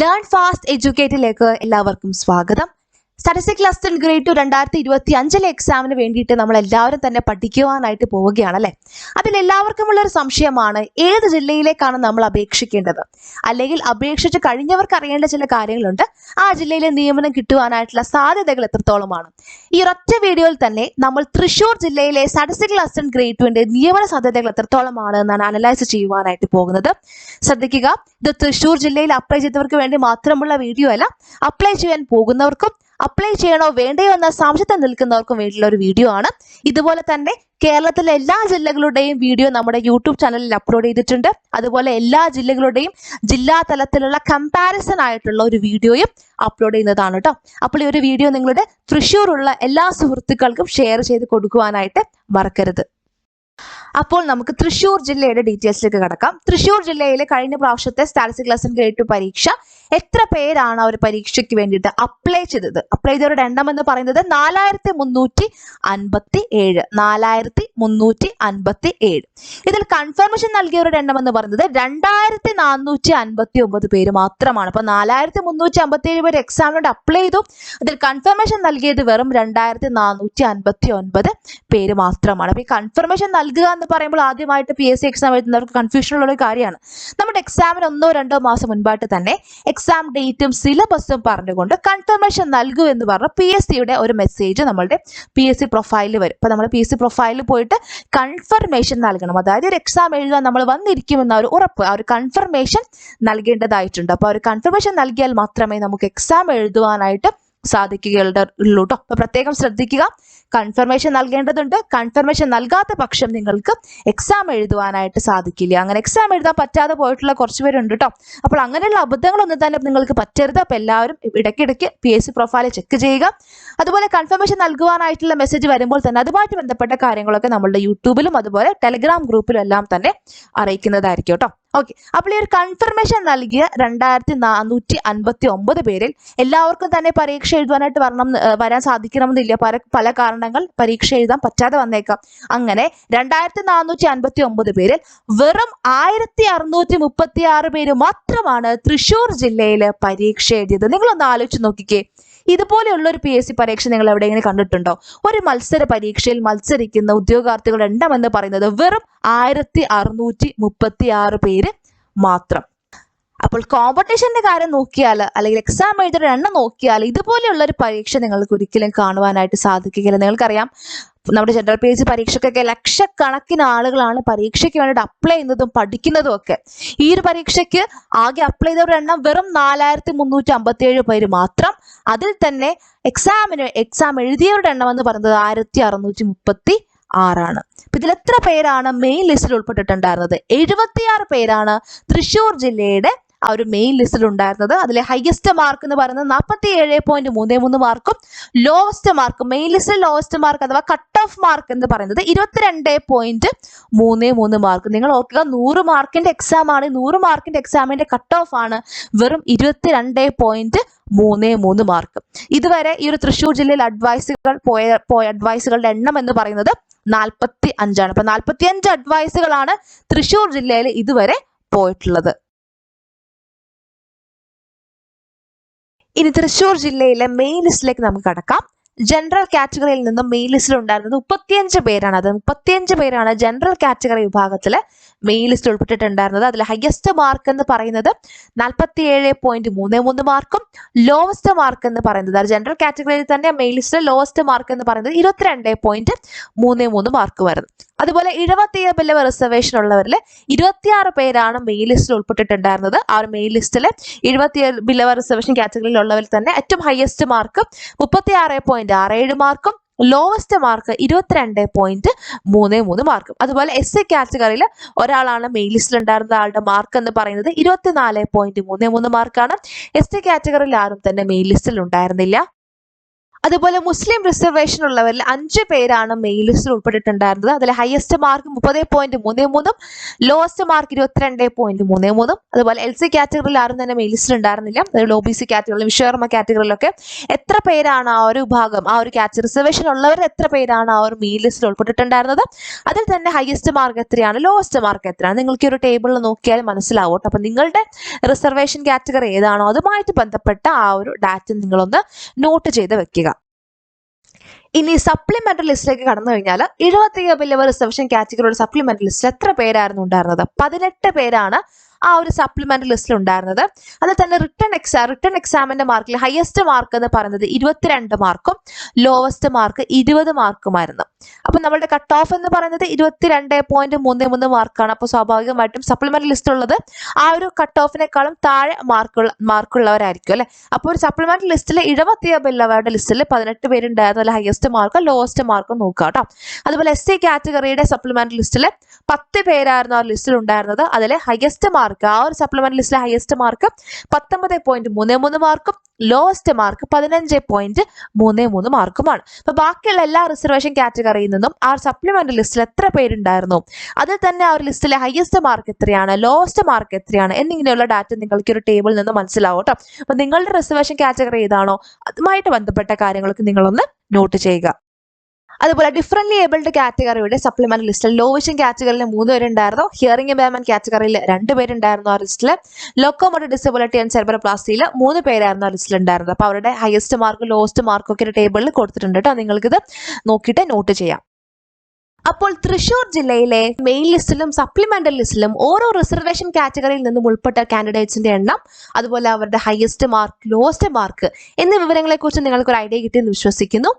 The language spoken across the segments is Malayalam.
ലേൺ ഫാസ്റ്റ് എഡ്യൂക്കേറ്റിലേക്ക് എല്ലാവർക്കും സ്വാഗതം. സ്റ്റാറ്റിസ്റ്റിക്സ് ലെസൺ ഗ്രേഡ് 2 2025 എക്സാമിന് വേണ്ടിയിട്ട് നമ്മൾ എല്ലാവരും തന്നെ പഠിക്കുവാനായിട്ട് പോവുകയാണല്ലേ. അതിൽ എല്ലാവർക്കുമുള്ള ഒരു സംശയമാണ്, ഏത് ജില്ലയിലേക്കാണ് നമ്മൾ അപേക്ഷിക്കേണ്ടത്, അല്ലെങ്കിൽ അപേക്ഷിച്ച് കഴിഞ്ഞവർക്ക് അറിയേണ്ട ചില കാര്യങ്ങളുണ്ട്. ആ ജില്ലയിലെ നിയമനം കിട്ടുവാനായിട്ടുള്ള സാധ്യതകൾ എത്രത്തോളമാണ്? ഈ ഒരൊറ്റ വീഡിയോയിൽ തന്നെ നമ്മൾ തൃശ്ശൂർ ജില്ലയിലെ സ്റ്റാറ്റിസ്റ്റിക്സ് ലെസൺ ഗ്രേഡ് 2 നിയമന സാധ്യതകൾ എത്രത്തോളമാണ് എന്നാണ് അനലൈസ് ചെയ്യുവാനായിട്ട് പോകുന്നത്. ശ്രദ്ധിക്കുക, ഇത് തൃശ്ശൂർ ജില്ലയിൽ അപ്ലൈ ചെയ്തവർക്ക് വേണ്ടി മാത്രമുള്ള വീഡിയോ അല്ല. അപ്ലൈ ചെയ്യാൻ പോകുന്നവർക്കും അപ്ലൈ ചെയ്യണോ വേണ്ടയോ എന്ന സംശയത്തിൽ നിൽക്കുന്നവർക്കും വേണ്ടിയുള്ള ഒരു വീഡിയോ ആണ്. ഇതുപോലെ തന്നെ കേരളത്തിലെ എല്ലാ ജില്ലകളുടെയും വീഡിയോ നമ്മുടെ യൂട്യൂബ് ചാനലിൽ അപ്ലോഡ് ചെയ്തിട്ടുണ്ട്. അതുപോലെ എല്ലാ ജില്ലകളുടെയും ജില്ലാ തലത്തിലുള്ള കമ്പാരിസൺ ആയിട്ടുള്ള ഒരു വീഡിയോയും അപ്ലോഡ് ചെയ്യുന്നതാണ് കേട്ടോ. അപ്പോൾ ഈ ഒരു വീഡിയോ നിങ്ങളുടെ തൃശ്ശൂരുള്ള എല്ലാ സുഹൃത്തുക്കൾക്കും ഷെയർ ചെയ്ത് കൊടുക്കുവാനായിട്ട് മറക്കരുത്. അപ്പോൾ നമുക്ക് തൃശ്ശൂർ ജില്ലയുടെ ഡീറ്റെയിൽസിലേക്ക് കടക്കാം. തൃശ്ശൂർ ജില്ലയിലെ കഴിഞ്ഞ പ്രാവശ്യത്തെ സ്റ്റാറ്റിസ്റ്റിക്സ് ലെസൺ ഗ്രേഡ് 2 പരീക്ഷ എത്ര പേരാണ് ആ ഒരു പരീക്ഷയ്ക്ക് വേണ്ടിയിട്ട് അപ്ലൈ ചെയ്തത്? അപ്ലൈ ചെയ്തവരുടെ എണ്ണം എന്ന് പറയുന്നത് 4357. ഇതിൽ കൺഫർമേഷൻ നൽകിയവരുടെ എണ്ണം എന്ന് പറയുന്നത് 2459 പേര് മാത്രമാണ്. അപ്പൊ 4357 പേര് എക്സാമിനോട് അപ്ലൈ ചെയ്തു. അതിൽ കൺഫർമേഷൻ നൽകിയത് വെറും 2459 പേര് മാത്രമാണ്. അപ്പൊ ഈ കൺഫർമേഷൻ നൽകുക എന്ന് പറയുമ്പോൾ ആദ്യമായിട്ട് PSC എക്സാം എഴുതുന്നവർക്ക് കൺഫ്യൂഷൻ ഉള്ള ഒരു കാര്യമാണ്. നമ്മുടെ എക്സാമിന് 1-2 മാസം മുൻപായിട്ട് തന്നെ എക്സാം ഡേറ്റും സിലബസും പറഞ്ഞുകൊണ്ട് കൺഫർമേഷൻ നൽകൂ എന്ന് പറഞ്ഞ PSCയുടെ ഒരു മെസ്സേജ് നമ്മളുടെ PSC പ്രൊഫൈലിൽ വരും. അപ്പൊ നമ്മൾ PSC പ്രൊഫൈലിൽ പോയിട്ട് കൺഫർമേഷൻ നൽകണം. അതായത് ഒരു എക്സാം എഴുതാൻ നമ്മൾ വന്നിരിക്കുമെന്ന ഒരു ഉറപ്പ്, ആ ഒരു കൺഫർമേഷൻ നൽകേണ്ടതായിട്ടുണ്ട്. അപ്പൊ ആ ഒരു കൺഫർമേഷൻ നൽകിയാൽ മാത്രമേ നമുക്ക് എക്സാം എഴുതുവാനായിട്ട് സാധിക്കുകയുള്ളൂ കേട്ടോ. അപ്പൊ പ്രത്യേകം ശ്രദ്ധിക്കുക, കൺഫർമേഷൻ നൽകേണ്ടതുണ്ട്. കൺഫർമേഷൻ നൽകാത്ത പക്ഷം നിങ്ങൾക്ക് എക്സാം എഴുതുവാനായിട്ട് സാധിക്കില്ല. അങ്ങനെ എക്സാം എഴുതാൻ പറ്റാതെ പോയിട്ടുള്ള കുറച്ച് പേരുണ്ട് കേട്ടോ. അപ്പോൾ അങ്ങനെയുള്ള അബദ്ധങ്ങളൊന്നും തന്നെ നിങ്ങൾക്ക് പറ്റരുത്. അപ്പോൾ എല്ലാവരും ഇടയ്ക്കിടയ്ക്ക് PSC പ്രൊഫൈൽ ചെക്ക് ചെയ്യുക. അതുപോലെ കൺഫർമേഷൻ നൽകുവാനായിട്ടുള്ള മെസ്സേജ് വരുമ്പോൾ തന്നെ അതുമായിട്ട് ബന്ധപ്പെട്ട കാര്യങ്ങളൊക്കെ നമ്മളുടെ യൂട്യൂബിലും അതുപോലെ ടെലഗ്രാം ഗ്രൂപ്പിലും എല്ലാം തന്നെ അറിയിക്കുന്നതായിരിക്കും കേട്ടോ. ഓക്കെ, അപ്പോൾ ഈ ഒരു കൺഫർമേഷൻ നൽകിയ 2459 പേരിൽ എല്ലാവർക്കും തന്നെ പരീക്ഷ എഴുതുവാനായിട്ട് വരാൻ സാധിക്കണമെന്നില്ല. പല കാരണങ്ങൾ പരീക്ഷ എഴുതാൻ പറ്റാതെ വന്നേക്കാം. അങ്ങനെ 2459 പേരിൽ വെറും 1636 പേര് മാത്രമാണ് തൃശ്ശൂർ ജില്ലയിൽ പരീക്ഷ എഴുതിയത്. നിങ്ങളൊന്ന് ആലോചിച്ച് നോക്കിക്കേ, ഇതുപോലെയുള്ള ഒരു PSC പരീക്ഷ നിങ്ങൾ എവിടെയെങ്കിലും കണ്ടിട്ടുണ്ടോ? ഒരു മത്സര പരീക്ഷയിൽ മത്സരിക്കുന്ന ഉദ്യോഗാർത്ഥികളുടെ എണ്ണം എന്ന് പറയുന്നത് വെറും 1636 പേര് മാത്രം. അപ്പോൾ കോമ്പറ്റീഷന്റെ കാര്യം നോക്കിയാൽ, അല്ലെങ്കിൽ എക്സാം എഴുതുന്ന എണ്ണം നോക്കിയാൽ ഇതുപോലെയുള്ള ഒരു പരീക്ഷ നിങ്ങൾക്ക് ഒരിക്കലും കാണുവാനായിട്ട് സാധിക്കുകയില്ല. നിങ്ങൾക്കറിയാം, നമ്മുടെ ജനറൽ PSC പരീക്ഷയ്ക്കൊക്കെ ലക്ഷക്കണക്കിന് ആളുകളാണ് പരീക്ഷയ്ക്ക് വേണ്ടിയിട്ട് അപ്ലൈ ചെയ്യുന്നതും പഠിക്കുന്നതും ഒക്കെ. ഈ ഒരു പരീക്ഷയ്ക്ക് ആകെ അപ്ലൈ ചെയ്തവരുടെ എണ്ണം വെറും 4357 പേര് മാത്രം. അതിൽ തന്നെ എക്സാം എഴുതിയവരുടെ എണ്ണം എന്ന് പറയുന്നത് 1636 ആണ്. അപ്പൊ ഇതിൽ എത്ര പേരാണ് മെയിൻ ലിസ്റ്റിൽ ഉൾപ്പെട്ടിട്ടുണ്ടായിരുന്നത്? 76 പേരാണ് തൃശ്ശൂർ ജില്ലയുടെ ആ ഒരു മെയിൻ ലിസ്റ്റിൽ ഉണ്ടായിരുന്നത്. അതിലെ ഹയസ്റ്റ് മാർക്ക് എന്ന് പറയുന്നത് 47.33 മാർക്കും ലോവസ്റ്റ് മാർക്ക്, മെയിൻ ലിസ്റ്റിൽ ലോവസ്റ്റ് മാർക്ക് അഥവാ കട്ട് ഓഫ് മാർക്ക് എന്ന് പറയുന്നത് 22.33 മാർക്ക്. നിങ്ങൾ ഓർക്കുക, 100 മാർക്കിന്റെ എക്സാം ആണ്. 100 മാർക്കിന്റെ എക്സാമിന്റെ കട്ട് ഓഫ് ആണ് വെറും 22.33 മാർക്ക്. ഇതുവരെ ഈ ഒരു തൃശ്ശൂർ ജില്ലയിൽ പോയ അഡ്വൈസുകളുടെ എണ്ണം എന്ന് പറയുന്നത് 45 ആണ്. അപ്പൊ 45 അഡ്വൈസുകളാണ് തൃശ്ശൂർ ജില്ലയിൽ ഇതുവരെ പോയിട്ടുള്ളത്. ഇനി തൃശ്ശൂർ ജില്ലയിലെ മെയിൻ ലിസ്റ്റിലേക്ക് നമുക്ക് കടക്കാം. ജനറൽ കാറ്റഗറിയിൽ നിന്നും മെയിൻ ലിസ്റ്റിൽ ഉണ്ടായിരുന്നത് 35 പേരാണ്. അത് 35 പേരാണ് ജനറൽ കാറ്റഗറി വിഭാഗത്തില് മെയിൻ ലിസ്റ്റിൽ ഉൾപ്പെട്ടിട്ടുണ്ടായിരുന്നത്. അതിൽ ഹയസ്റ്റ് മാർക്ക് എന്ന് പറയുന്നത് 47.33 മാർക്കും ലോവസ്റ്റ് മാർക്ക് എന്ന് പറയുന്നത്, അത് ജനറൽ കാറ്റഗറിയിൽ തന്നെ മെയിൻ ലിസ്റ്റിലെ ലോവസ്റ്റ് മാർക്ക് എന്ന് പറയുന്നത് 22.33 മാർക്ക് വരുന്നു. അതുപോലെ 77 ബിലവ് റിസർവേഷൻ ഉള്ളവരിൽ 26 പേരാണ് മെയിൻ ലിസ്റ്റിൽ ഉൾപ്പെട്ടിട്ടുണ്ടായിരുന്നത്. ആ ഒരു മെയിൻ ലിസ്റ്റിലെ 77 ബിലവ് റിസർവേഷൻ കാറ്റഗറിയിൽ ഉള്ളവരിൽ തന്നെ ഏറ്റവും ഹയസ്റ്റ് മാർക്ക് 36.67 മാർക്കും ലോവസ്റ്റ് മാർക്ക് 22.33 മാർക്കും. അതുപോലെ SC കാറ്റഗറിയിൽ ഒരാളാണ് മെയിൻ ലിസ്റ്റിൽ ഉണ്ടായിരുന്ന ആളുടെ മാർക്ക് എന്ന് പറയുന്നത് 24.33 മാർക്കാണ്. ST കാറ്റഗറിയിൽ ആരും തന്നെ മെയിൻ ലിസ്റ്റിൽ ഉണ്ടായിരുന്നില്ല. അതുപോലെ മുസ്ലിം റിസർവേഷൻ ഉള്ളവരിൽ 5 പേരാണ് മെയിൻ ലിസ്റ്റിൽ ഉൾപ്പെട്ടിട്ടുണ്ടായിരുന്നത്. അതിൽ ഹയസ്റ്റ് മാർക്ക് 30.33, ലോവസ്റ്റ് മാർക്ക് 22.33. അതുപോലെ LC കാറ്റഗറിയിൽ ആരും തന്നെ മെയിൻ ലിസ്റ്റിൽ ഉണ്ടായിരുന്നില്ല. അതുപോലെ OBC കാറ്റഗറിയിൽ, വിശ്വകർമ്മ കാറ്റഗറിയിലൊക്കെ എത്ര പേരാണ് ആ ഒരു വിഭാഗം, ആ ഒരു കാറ്റഗറി റിസർവേഷൻ ഉള്ളവർ എത്ര പേരാണ് ആ ഒരു മെയിൻ ലിസ്റ്റിൽ ഉൾപ്പെട്ടിട്ടുണ്ടായിരുന്നത്, അതിൽ തന്നെ ഹയസ്റ്റ് മാർക്ക് എത്രയാണ്, ലോവസ്റ്റ് മാർക്ക് എത്രയാണ്, നിങ്ങൾക്ക് ഈ ഒരു ടേബിളിൽ നോക്കിയാൽ മനസ്സിലാവും. അപ്പം നിങ്ങളുടെ റിസർവേഷൻ കാറ്റഗറി ഏതാണോ അതുമായിട്ട് ബന്ധപ്പെട്ട ആ ഒരു ഡാറ്റ നിങ്ങളൊന്ന് നോട്ട് ചെയ്ത് വെക്കുക. ഇനി സപ്ലിമെന്ററി ലിസ്റ്റിലേക്ക് കടന്നു കഴിഞ്ഞാൽ 77 ബില്യവർ റിസർവേഷൻ കാറ്റഗറിയുടെ സപ്ലിമെന്ററി ലിസ്റ്റിൽ എത്ര പേരായിരുന്നു ഉണ്ടായിരുന്നത്? 18 പേരാണ് ആ ഒരു സപ്ലിമെന്ററി ലിസ്റ്റിൽ ഉണ്ടായിരുന്നത്. അതിൽ തന്നെ റിട്ടേൺ എക്സാമിന്റെ മാർക്കിൽ ഹയസ്റ്റ് മാർക്ക് എന്ന് പറയുന്നത് 22 മാർക്കും ലോവസ്റ്റ് മാർക്ക് 20 മാർക്കുമായിരുന്നു. അപ്പൊ നമ്മുടെ കട്ട് ഓഫ് എന്ന് പറയുന്നത് 22.33 മാർക്കാണ്. അപ്പോൾ സ്വാഭാവികമായിട്ടും സപ്ലിമെന്ററി ലിസ്റ്റ് ഉള്ളത് ആ ഒരു കട്ട് ഓഫിനേക്കാളും താഴെ മാർക്കുള്ളവരായിരിക്കും അല്ലെ. അപ്പോൾ ഒരു സപ്ലിമെന്ററി ലിസ്റ്റിൽ 77 ബില്യവരുടെ ലിസ്റ്റിൽ 18 പേരുണ്ടായിരുന്നു. അതിൽ ഹയസ്റ്റ് മാർക്ക് ലോവസ്റ്റ് മാർക്ക് നോക്കുക കേട്ടോ. അതുപോലെ SC കാറ്റഗറിയുടെ സപ്ലിമെന്ററി ലിസ്റ്റിൽ 10 പേരായിരുന്നു ആ ലിസ്റ്റിൽ ഉണ്ടായിരുന്നത്. അതിലെ ഹയസ്റ്റ് മാർക്ക്, ആ ഒരു സപ്ലിമെന്ററി ലിസ്റ്റിലെ ഹയസ്റ്റ് മാർക്ക് 19.33 മാർക്കും ലോവസ്റ്റ് മാർക്ക് 15.33 മാർക്കുമാണ്. അപ്പൊ ബാക്കിയുള്ള എല്ലാ റിസർവേഷൻ കാറ്റഗറിയിൽ നിന്നും ആ സപ്ലിമെന്ററി ലിസ്റ്റിൽ എത്ര പേരുണ്ടായിരുന്നു, അതിൽ തന്നെ ആ ഒരു ലിസ്റ്റിലെ ഹയസ്റ്റ് മാർക്ക് എത്രയാണ്, ലോവസ്റ്റ് മാർക്ക് എത്രയാണ് എന്നിങ്ങനെയുള്ള ഡാറ്റ നിങ്ങൾക്ക് ഒരു ടേബിളിൽ നിന്ന് മനസ്സിലാവും കേട്ടോ. അപ്പൊ നിങ്ങളുടെ റിസർവേഷൻ കാറ്റഗറി ഏതാണോ അതുമായിട്ട് ബന്ധപ്പെട്ട കാര്യങ്ങൾക്ക് നിങ്ങളൊന്ന് നോട്ട് ചെയ്യുക. അതുപോലെ ഡിഫറൻറ്റ്ലി ഏബിൾഡ് കാറ്റഗറിയുടെ സപ്ലിമെന്ററി ലിസ്റ്റിൽ ലോ വിഷൻ കാറ്റഗറിയിൽ 3 പേരുണ്ടായിരുന്നു. ഹിയറിംഗ് ഇമ്പയർമെന്റ് കാറ്റഗറിയിൽ 2 പേരുണ്ടായിരുന്നു ആ ലിസ്റ്റിൽ. ലോക്കോമോട്ടർ ഡിസബിലിറ്റി ആൻഡ് സെർബറോപ്ലാസ്റ്റിയിൽ 3 പേരായിരുന്നു ആ ലിസ്റ്റിൽ ഉണ്ടായിരുന്നത്. അപ്പോൾ അവരുടെ ഹയസ്റ്റ് മാർക്ക് ലോവസ്റ്റ് മാർക്കൊക്കെ ഒരു ടേബിളിൽ കൊടുത്തിട്ടുണ്ട് കേട്ടോ. നിങ്ങൾക്കിത് നോക്കിയിട്ട് നോട്ട് ചെയ്യാം. അപ്പോൾ തൃശ്ശൂർ ജില്ലയിലെ മെയിൻ ലിസ്റ്റിലും സപ്ലിമെന്ററി ലിസ്റ്റിലും ഓരോ റിസർവേഷൻ കാറ്റഗറിയിൽ നിന്നും ഉൾപ്പെട്ട കാൻഡിഡേറ്റ്സിന്റെ എണ്ണം, അതുപോലെ അവരുടെ ഹയസ്റ്റ് മാർക്ക്, ലോവസ്റ്റ് മാർക്ക് എന്നീ വിവരങ്ങളെക്കുറിച്ച് നിങ്ങൾക്ക് ഒരു ഐഡിയ കിട്ടിയെന്ന് വിശ്വസിക്കുന്നു.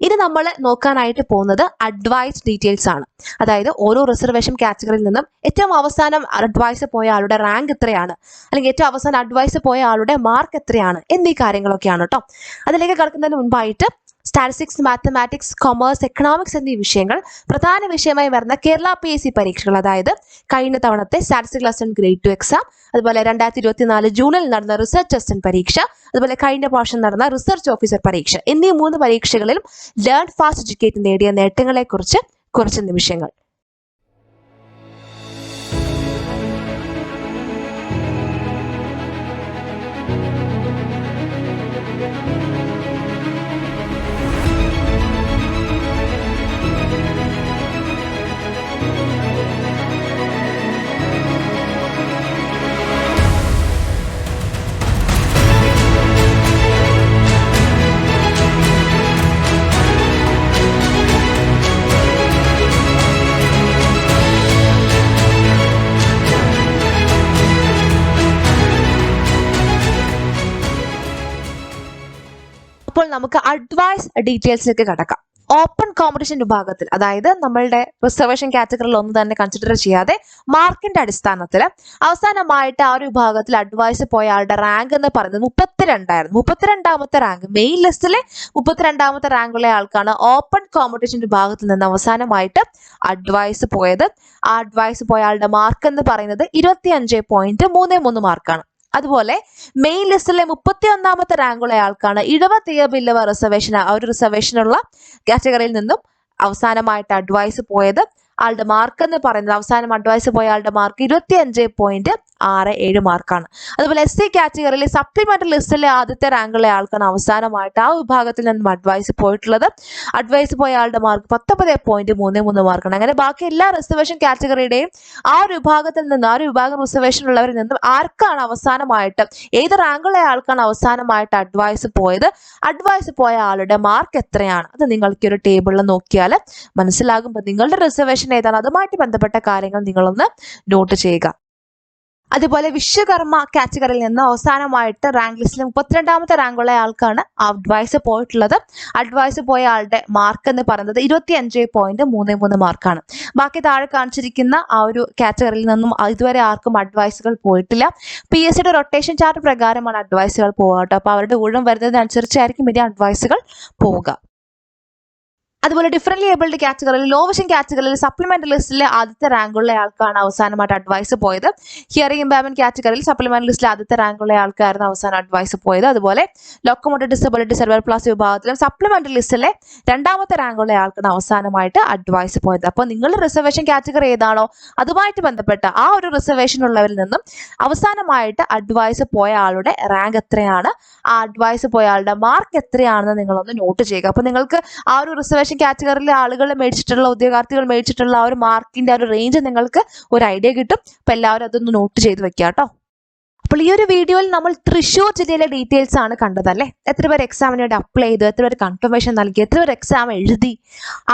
ഇനി നമ്മൾ നോക്കാനായിട്ട് പോകുന്നത് അഡ്വൈസ് ഡീറ്റെയിൽസ് ആണ്. അതായത് ഓരോ റിസർവേഷൻ കാറ്റഗറിയിൽ നിന്നും ഏറ്റവും അവസാനം അഡ്വൈസ് പോയ ആളുടെ റാങ്ക് എത്രയാണ്, അല്ലെങ്കിൽ ഏറ്റവും അവസാനം അഡ്വൈസ് പോയ ആളുടെ മാർക്ക് എത്രയാണ് എന്നീ കാര്യങ്ങളൊക്കെയാണ് കേട്ടോ. അതിലേക്ക് കടക്കുന്നതിന് മുൻപായിട്ട് സ്റ്റാറ്റിസ്റ്റിക്സ്, മാത്തമാറ്റിക്സ്, കൊമേഴ്സ്, എക്കണോമിക്സ് എന്നീ വിഷയങ്ങൾ പ്രധാന വിഷയമായി വരുന്ന കേരള PSC പരീക്ഷകൾ, അതായത് കഴിഞ്ഞ തവണത്തെ സ്റ്റാറ്റിസ്റ്റിക്കൽ അസിസ്റ്റന്റ് ഗ്രേഡ് 2 എക്സാം, അതുപോലെ 2024 ജൂണിൽ നടന്ന റിസർച്ച് അസിസ്റ്റന്റ് പരീക്ഷ, അതുപോലെ കഴിഞ്ഞ വർഷം നടന്ന റിസർച്ച് ഓഫീസർ പരീക്ഷ എന്നീ 3 പരീക്ഷകളിലും ലേൺ ഫാസ്റ്റ് എഡ്യൂക്കേറ്റ് നേടിയ നേട്ടങ്ങളെക്കുറിച്ച് കുറച്ച് നിമിഷങ്ങൾ. അപ്പോൾ നമുക്ക് അഡ്വൈസ് ഡീറ്റെയിൽസിലേക്ക് കടക്കാം. ഓപ്പൺ കോമ്പറ്റീഷൻ വിഭാഗത്തിൽ, അതായത് നമ്മളുടെ റിസർവേഷൻ കാറ്റഗറിയിൽ ഒന്നും തന്നെ കൺസിഡർ ചെയ്യാതെ മാർക്കിന്റെ അടിസ്ഥാനത്തിൽ അവസാനമായിട്ട് ആ ഒരു വിഭാഗത്തിൽ അഡ്വൈസ് പോയ ആളുടെ റാങ്ക് എന്ന് പറയുന്നത് 32 ആയിരുന്നു. 32ാമത്തെ റാങ്ക്, മെയിൻ ലിസ്റ്റിലെ 32ാമത്തെ റാങ്കുള്ള ആൾക്കാണ് ഓപ്പൺ കോമ്പറ്റീഷൻ വിഭാഗത്തിൽ നിന്ന് അവസാനമായിട്ട് അഡ്വൈസ് പോയത്. ആ അഡ്വൈസ് പോയ ആളുടെ മാർക്ക് എന്ന് പറയുന്നത് 25.33 മാർക്കാണ്. അതുപോലെ മെയിൻ ലിസ്റ്റിലെ 31ാമത്തെ റാങ്കുള്ള ആൾക്കാണ് 77 ബില്യവർ റിസർവേഷൻ, ആ ഒരു റിസർവേഷനുള്ള കാറ്റഗറിയിൽ നിന്നും അവസാനമായിട്ട് അഡ്വൈസ് പോയത്. ആളുടെ മാർക്ക് എന്ന് പറയുന്നത്, അവസാനം അഡ്വൈസ് പോയ ആളുടെ മാർക്ക് 25.67 മാർക്കാണ്. അതുപോലെ SC കാറ്റഗറിയിലെ സപ്ലിമെന്ററി ലിസ്റ്റിലെ ആദ്യത്തെ റാങ്കുള്ള ആൾക്കാണ് അവസാനമായിട്ട് ആ വിഭാഗത്തിൽ നിന്നും അഡ്വൈസ് പോയിട്ടുള്ളത്. അഡ്വൈസ് പോയ ആളുടെ മാർക്ക് 19.33 മാർക്കാണ്. അങ്ങനെ ബാക്കി എല്ലാ റിസർവേഷൻ കാറ്റഗറിയുടെയും ആ ഒരു വിഭാഗത്തിൽ നിന്ന്, ആ ഒരു വിഭാഗം റിസർവേഷൻ ഉള്ളവരിൽ നിന്നും ആർക്കാണ് അവസാനമായിട്ട്, ഏത് റാങ്കുള്ള ആൾക്കാണ് അവസാനമായിട്ട് അഡ്വൈസ് പോയത്, അഡ്വൈസ് പോയ ആളുടെ മാർക്ക് എത്രയാണ്, അത് നിങ്ങൾക്ക് ഒരു ടേബിളിൽ നോക്കിയാൽ മനസ്സിലാകുമ്പോൾ നിങ്ങളുടെ റിസർവേഷൻ ഏതാണ് അതുമായിട്ട് ബന്ധപ്പെട്ട കാര്യങ്ങൾ നിങ്ങളൊന്ന് നോട്ട് ചെയ്യുക. അതുപോലെ വിശ്വകർമ്മ കാറ്റഗറിയിൽ നിന്ന് അവസാനമായിട്ട് റാങ്ക് ലിസ്റ്റിൽ 32ാമത്തെ റാങ്കുള്ള ആൾക്കാണ് അഡ്വൈസ് പോയിട്ടുള്ളത്. അഡ്വൈസ് പോയ ആളുടെ മാർക്ക് എന്ന് പറയുന്നത് 25.33 മാർക്കാണ്. ബാക്കി താഴെ കാണിച്ചിരിക്കുന്ന ആ ഒരു കാറ്റഗറിയിൽ നിന്നും ഇതുവരെ ആർക്കും അഡ്വൈസുകൾ പോയിട്ടില്ല. PSCയുടെ റൊട്ടേഷൻ ചാർട്ട് പ്രകാരമാണ് അഡ്വൈസുകൾ പോവുക കേട്ടോ. അപ്പോൾ അവരുടെ ഊഴം വരുന്നതിനനുസരിച്ചായിരിക്കും ഇനി അഡ്വൈസുകൾ പോവുക. അതുപോലെ ഡിഫറൻറ്റ്ലി ഏബിൾഡ് കാറ്റഗറിയിൽ ലോ വിഷൻ കാറ്റഗറിയിൽ സപ്ലിമെന്ററി ലിസ്റ്റിലെ ആദ്യത്തെ റാങ്കുള്ള ആൾക്കാണ് അവസാനമായിട്ട് അഡ്വൈസ് പോയത്. ഹിയറിംഗ് ഇമ്പാർമെന്റ് കാറ്റഗറിയിൽ സപ്ലിമെന്ററി ലിസ്റ്റിലെ ആദ്യത്തെ റാങ്കുള്ള ആൾക്കായിരുന്നു അവസാനം അഡ്വൈസ് പോയത്. അതുപോലെ ലോക്കോമോട്ടീവ് ഡിസബിലിറ്റി സെർവർ പ്ലസ് വിഭാഗത്തിലും സപ്ലിമെന്ററി ലിസ്റ്റിലെ രണ്ടാമത്തെ റാങ്കുള്ള ആൾക്കാണ് അവസാനമായിട്ട് അഡ്വൈസ് പോയത്. അപ്പോൾ നിങ്ങൾ റിസർവേഷൻ കാറ്റഗറി ഏതാണോ അതുമായിട്ട് ബന്ധപ്പെട്ട ആ ഒരു റിസർവേഷൻ ഉള്ളവരിൽ നിന്നും അവസാനമായിട്ട് അഡ്വൈസ് പോയ ആളുടെ റാങ്ക് എത്രയാണ്, ആ അഡ്വൈസ് പോയ ആളുടെ മാർക്ക് എത്രയാണെന്ന് നിങ്ങളൊന്ന് നോട്ട് ചെയ്യുക. അപ്പോൾ നിങ്ങൾക്ക് ആ ഒരു റിസർവേഷൻ കാറ്റഗറിയിലെ ആളുകൾ മേടിച്ചിട്ടുള്ള ഉദ്യോഗാർത്ഥികൾ മേടിച്ചിട്ടുള്ള ആ ഒരു മാർക്കിന്റെ ആ ഒരു റേഞ്ച് നിങ്ങൾക്ക് ഒരു ഐഡിയ കിട്ടും. അപ്പോൾ എല്ലാവരും അതൊന്ന് നോട്ട് ചെയ്ത് വെക്കുക കേട്ടോ. അപ്പോൾ ഈ ഒരു വീഡിയോയിൽ നമ്മൾ തൃശ്ശൂർ ജില്ലയിലെ ഡീറ്റെയിൽസ് ആണ് കണ്ടതല്ലേ. എത്ര പേർ എക്സാമിന് വേണ്ടി അപ്ലൈ ചെയ്തു, എത്ര പേർ കൺഫർമേഷൻ നൽകി, എത്ര പേർ എക്സാം എഴുതി.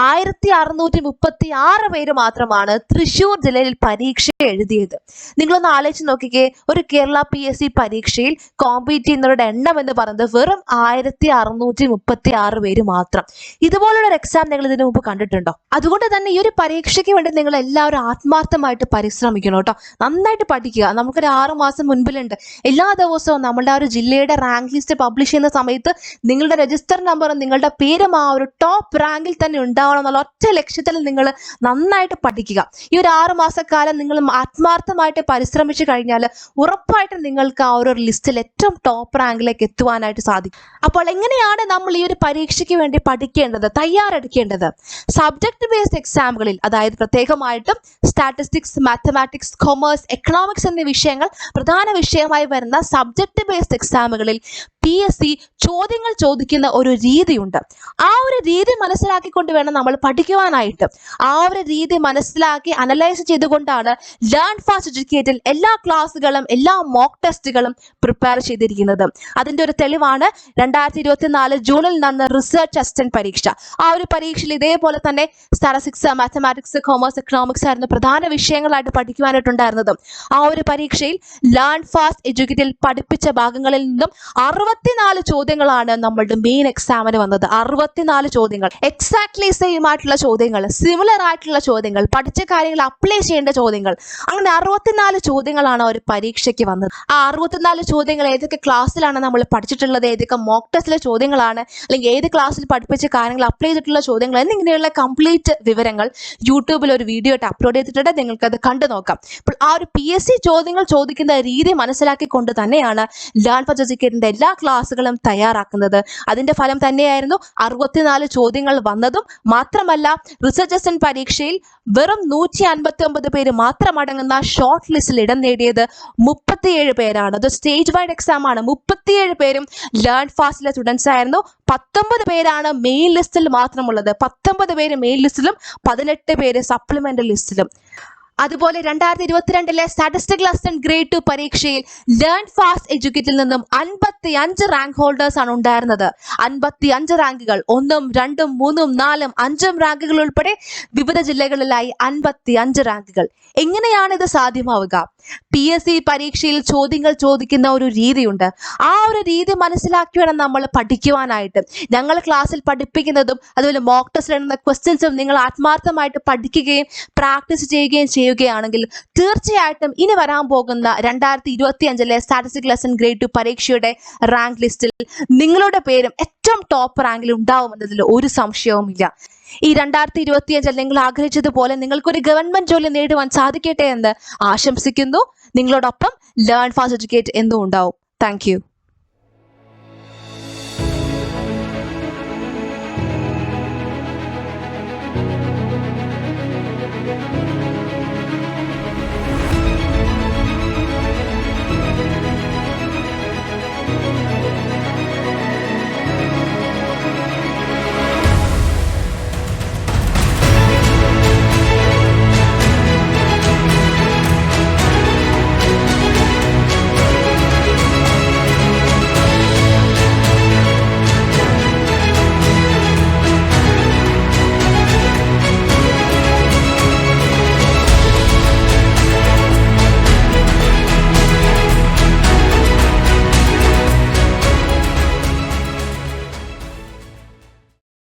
1636 പേര് മാത്രമാണ് തൃശ്ശൂർ ജില്ലയിൽ പരീക്ഷ എഴുതിയത്. നിങ്ങളൊന്ന് ആലോചിച്ച് നോക്കിക്കേ, ഒരു കേരള PSC പരീക്ഷയിൽ കോമ്പീറ്റ് ചെയ്യുന്നവരുടെ എണ്ണം എന്ന് പറയുന്നത് വെറും 1636 പേര് മാത്രം. ഇതുപോലുള്ള ഒരു എക്സാം നിങ്ങൾ ഇതിനു മുമ്പ് കണ്ടിട്ടുണ്ടോ? അതുകൊണ്ട് തന്നെ ഈ ഒരു പരീക്ഷയ്ക്ക് വേണ്ടി നിങ്ങൾ എല്ലാവരും ആത്മാർത്ഥമായിട്ട് പരിശ്രമിക്കണം കേട്ടോ. നന്നായിട്ട് പഠിക്കുക. നമുക്കൊരു 6 മാസം മുൻപിലുണ്ട്. എല്ലാ ദിവസവും നമ്മളുടെ ആ ഒരു ജില്ലയുടെ റാങ്ക് ലിസ്റ്റ് പബ്ലിഷ് ചെയ്യുന്ന സമയത്ത് നിങ്ങളുടെ രജിസ്റ്റർ നമ്പറും നിങ്ങളുടെ പേരും ആ ഒരു ടോപ്പ് റാങ്കിൽ തന്നെ ഉണ്ടാവണം എന്നുള്ള ഒറ്റ ലക്ഷ്യത്തിൽ നിങ്ങൾ നന്നായിട്ട് പഠിക്കുക. ഈ ഒരു 6 മാസക്കാലം നിങ്ങൾ ആത്മാർത്ഥമായിട്ട് പരിശ്രമിച്ചു കഴിഞ്ഞാൽ ഉറപ്പായിട്ടും നിങ്ങൾക്ക് ആ ഒരു ലിസ്റ്റിൽ ഏറ്റവും ടോപ്പ് റാങ്കിലേക്ക് എത്തുവാനായിട്ട് സാധിക്കും. അപ്പോൾ എങ്ങനെയാണ് നമ്മൾ ഈ ഒരു പരീക്ഷയ്ക്ക് വേണ്ടി പഠിക്കേണ്ടത്, തയ്യാറെടുക്കേണ്ടത്? സബ്ജക്ട് ബേസ്ഡ് എക്സാമുകളിൽ, അതായത് പ്രത്യേകമായിട്ടും സ്റ്റാറ്റിസ്റ്റിക്സ്, മാത്തമാറ്റിക്സ്, കൊമേഴ്സ്, എക്കണോമിക്സ് എന്നീ വിഷയങ്ങൾ പ്രധാന വിഷയമായി വരുന്ന സബ്ജക്ട് ബേസ്ഡ് എക്സാമുകളിൽ PSC ചോദ്യങ്ങൾ ചോദിക്കുന്ന ഒരു രീതിയുണ്ട്. ആ ഒരു രീതി മനസ്സിലാക്കിക്കൊണ്ട് വേണം നമ്മൾ പഠിക്കുവാനായിട്ട്. ആ ഒരു രീതി മനസ്സിലാക്കി അനലൈസ് ചെയ്തുകൊണ്ടാണ് ലേൺ ഫാസ്റ്റ് എഡ്യൂക്കേറ്റിൽ എല്ലാ ക്ലാസ്സുകളും എല്ലാ മോക്ക് ടെസ്റ്റുകളും പ്രിപ്പയർ ചെയ്തിരിക്കുന്നത്. അതിൻ്റെ ഒരു തെളിവാണ് 2024 ജൂണിൽ നടന്ന റിസർച്ച് അസിസ്റ്റന്റ് പരീക്ഷ. ആ ഒരു പരീക്ഷയിൽ ഇതേപോലെ തന്നെ സ്റ്റാറ്റിസ്റ്റിക്സ്, മാത്തമാറ്റിക്സ്, കൊമേഴ്സ്, എക്കണോമിക്സ് ആയിരുന്നു പ്രധാന വിഷയങ്ങളായിട്ട് പഠിക്കുവാനായിട്ടുണ്ടായിരുന്നത്. ആ ഒരു പരീക്ഷയിൽ ലേൺ ഫാസ്റ്റ് എഡ്യൂക്കേറ്റിൽ പഠിപ്പിച്ച ഭാഗങ്ങളിൽ നിന്നും 64 ചോദ്യങ്ങളാണ് നമ്മളുടെ മെയിൻ എക്സാമിന് വന്നത്. 64 ചോദ്യങ്ങൾ, എക്സാക്ട്ലി സെയിം ആയിട്ടുള്ള ചോദ്യങ്ങൾ, സിമിലർ ആയിട്ടുള്ള ചോദ്യങ്ങൾ, പഠിച്ച കാര്യങ്ങൾ അപ്ലൈ ചെയ്യേണ്ട ചോദ്യങ്ങൾ, അങ്ങനെ 64 ചോദ്യങ്ങളാണ് ഒരു പരീക്ഷയ്ക്ക് വന്നത്. ആ 64 ചോദ്യങ്ങൾ ഏതൊക്കെ ക്ലാസ്സിലാണ് നമ്മൾ പഠിച്ചിട്ടുള്ളത്, ഏതൊക്കെ മോക്ക് ടെസ്റ്റിലെ ചോദ്യങ്ങളാണ്, അല്ലെങ്കിൽ ഏത് ക്ലാസ്സിൽ പഠിപ്പിച്ച കാര്യങ്ങൾ അപ്ലൈ ചെയ്തിട്ടുള്ള ചോദ്യങ്ങൾ എന്നിങ്ങനെയുള്ള കംപ്ലീറ്റ് വിവരങ്ങൾ യൂട്യൂബിൽ ഒരു വീഡിയോ ആയിട്ട് അപ്ലോഡ് ചെയ്തിട്ടുണ്ട്. നിങ്ങൾക്കത് കണ്ടു നോക്കാം. അപ്പോൾ ആ ഒരു PSC ചോദ്യങ്ങൾ ചോദിക്കുന്ന രീതി മനസ്സിലാക്കിക്കൊണ്ട് തന്നെയാണ് ലേൺ ഫാസ്റ്റ് എഡ്യൂക്കേറ്റിന്റെ എല്ലാ ക്ലാസ്സുകളും തയ്യാറാക്കുന്നത്. അതിന്റെ ഫലം തന്നെയായിരുന്നു 64 ചോദ്യങ്ങൾ വന്നതും. മാത്രമല്ല, റിസർച്ച് അസിസ്റ്റന്റ് പരീക്ഷയിൽ വെറും 159 പേര് മാത്രം അടങ്ങുന്ന ഷോർട്ട് ലിസ്റ്റിൽ ഇടം നേടിയത് 37 പേരാണ്. അത് സ്റ്റേജ് വൈഡ് എക്സാം ആണ്. 37 പേരും ലേൺ ഫാസ്റ്റിലെ സ്റ്റുഡൻസ് ആയിരുന്നു. 19 പേരാണ് മെയിൻ ലിസ്റ്റിൽ മാത്രമുള്ളത്. 19 പേര് മെയിൻ ലിസ്റ്റിലും 18 പേര് സപ്ലിമെന്ററി ലിസ്റ്റിലും. അതുപോലെ 2022 സ്റ്റാറ്റിസ്റ്റിക്കൽ അസിസ്റ്റന്റ് ഗ്രേഡ് 2 പരീക്ഷയിൽ ലേൺ ഫാസ്റ്റ് എഡ്യൂക്കേറ്റിൽ നിന്നും 55 റാങ്ക് ഹോൾഡേഴ്സ് ആണ് ഉണ്ടായിരുന്നത്. 55 റാങ്കുകൾ, 1, 2, 3, 4, 5 റാങ്കുകൾ ഉൾപ്പെടെ വിവിധ ജില്ലകളിലായി 55 റാങ്കുകൾ. എങ്ങനെയാണ് ഇത് സാധ്യമാവുക? PSC പരീക്ഷയിൽ ചോദ്യങ്ങൾ ചോദിക്കുന്ന ഒരു രീതിയുണ്ട്. ആ ഒരു രീതി മനസ്സിലാക്കി വേണം നമ്മൾ പഠിക്കുവാനായിട്ട്. ഞങ്ങൾ ക്ലാസ്സിൽ പഠിപ്പിക്കുന്നതും അതുപോലെ മോക്ക് ടെസ്റ്റിൽ ഇടുന്ന ക്വസ്റ്റ്യൻസും നിങ്ങൾ ആത്മാർത്ഥമായിട്ട് പഠിക്കുകയും പ്രാക്ടീസ് ചെയ്യുകയും ചെയ്യുകയാണെങ്കിൽ തീർച്ചയായിട്ടും ഇനി വരാൻ പോകുന്ന 2025 സ്റ്റാറ്റിസ്റ്റിക്കൽ അസിസ്റ്റന്റ് ഗ്രേഡ് 2 പരീക്ഷയുടെ റാങ്ക് ലിസ്റ്റിൽ നിങ്ങളുടെ പേരും ഏറ്റവും ടോപ്പ് റാങ്കിൽ ഉണ്ടാവുമെന്നതിൽ ഒരു സംശയവുമില്ല. ഈ 2025 നിങ്ങൾ ആഗ്രഹിച്ചതുപോലെ നിങ്ങൾക്കൊരു ഗവൺമെന്റ് ജോലി നേടുവാൻ സാധിക്കട്ടെ എന്ന് ആശംസിക്കുന്നു. നിങ്ങളോടൊപ്പം ലേൺ ഫാസ്റ്റ് എഡ്യൂക്കേറ്റ് എന്നും ഉണ്ടാവും. Thank you.